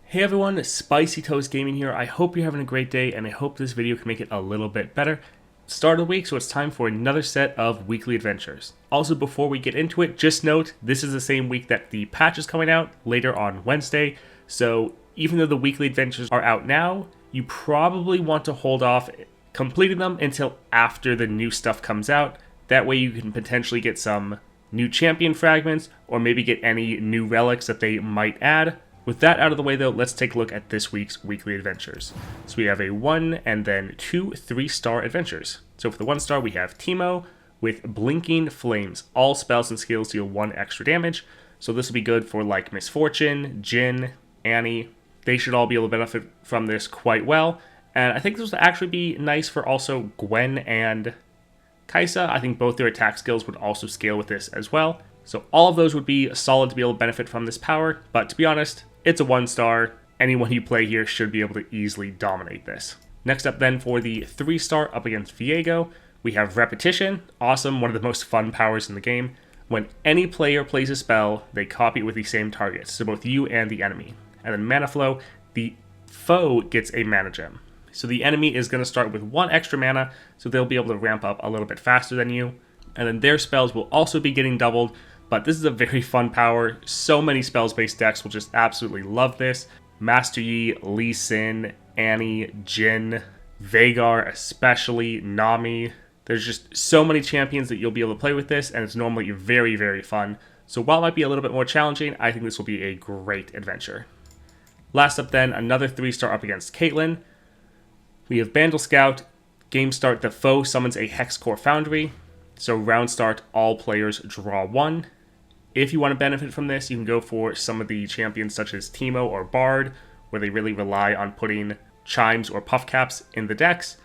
Hey everyone, Spicy Toast Gaming here. I hope you're having a great day and I hope this video can make it a little bit better. Start of the week, so it's time for another set of weekly adventures. Also, before we get into it, just note this is the same week that the patch is coming out later on Wednesday. So even though the weekly adventures are out now, you probably want to hold off completing them until after the new stuff comes out. That way you can potentially get some new champion fragments or maybe get any new relics that they might add. With that out of the way though, let's take a look at this week's weekly adventures. So we have a 1 and then 2 3-star adventures. So for the 1-star we have Teemo with Blinking Flames. All spells and skills deal 1 extra damage. So this will be good for like Miss Fortune, Jhin, Annie. They should all be able to benefit from this quite well. And I think this will actually be nice for also Gwen and Kai'Sa. I think both their attack skills would also scale with this as well. So all of those would be solid to be able to benefit from this power. But to be honest, it's a 1-star. Anyone you play here should be able to easily dominate this. Next up then for the 3-star up against Viego, we have Repetition. Awesome, one of the most fun powers in the game. When any player plays a spell, they copy it with the same targets, so both you and the enemy. And then Mana Flow, the foe gets a mana gem. So the enemy is going to start with 1 extra mana, so they'll be able to ramp up a little bit faster than you. And then their spells will also be getting doubled. But this is a very fun power. So many spells-based decks will just absolutely love this. Master Yi, Lee Sin, Annie, Jhin, Veigar especially, Nami. There's just so many champions that you'll be able to play with this, and it's normally very, very fun. So while it might be a little bit more challenging, I think this will be a great adventure. Last up then, another 3-star up against Caitlyn. We have Bandle Scout. Game start, the foe summons a Hex Core Foundry. So round start, all players draw 1. If you want to benefit from this, you can go for some of the champions such as Teemo or Bard, where they really rely on putting chimes or puff caps in the decks,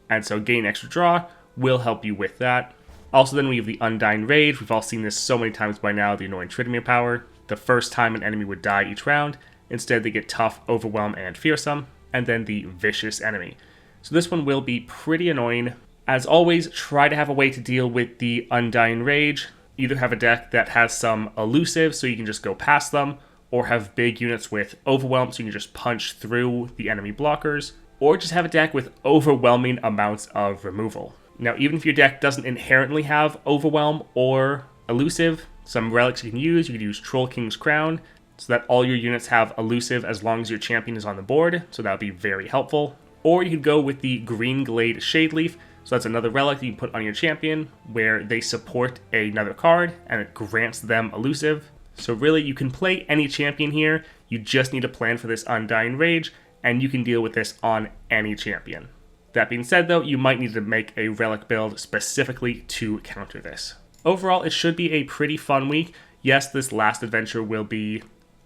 and so gain extra draw will help you with that. Also then we have the Undying Rage. We've all seen this so many times by now, the annoying Tryndamere power. The first time an enemy would die each round, instead they get Tough, Overwhelm, and Fearsome, and then the Vicious Enemy. So this one will be pretty annoying. As always, try to have a way to deal with the Undying Rage. Either have a deck that has some elusive so you can just go past them, or have big units with Overwhelm so you can just punch through the enemy blockers, or just have a deck with overwhelming amounts of removal. Now, even if your deck doesn't inherently have Overwhelm or elusive, some relics you can use. You can use Troll King's Crown so that all your units have elusive as long as your champion is on the board, so that would be very helpful. Or you could go with the Green Glade Shadeleaf. So that's another relic that you can put on your champion where they support another card and it grants them elusive. So really you can play any champion here. You just need to plan for this Undying Rage and you can deal with this on any champion. That being said though, you might need to make a relic build specifically to counter this. Overall, it should be a pretty fun week. Yes, this last adventure will be a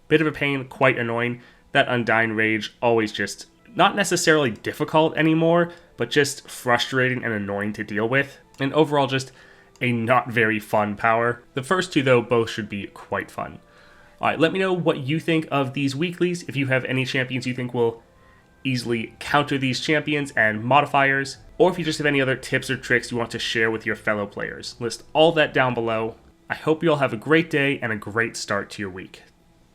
bit of a pain, quite annoying. That Undying Rage always just not necessarily difficult anymore, but just frustrating and annoying to deal with. And overall, just a not very fun power. The first two, though, both should be quite fun. Alright, let me know what you think of these weeklies. If you have any champions you think will easily counter these champions and modifiers, or if you just have any other tips or tricks you want to share with your fellow players. List all that down below. I hope you all have a great day and a great start to your week.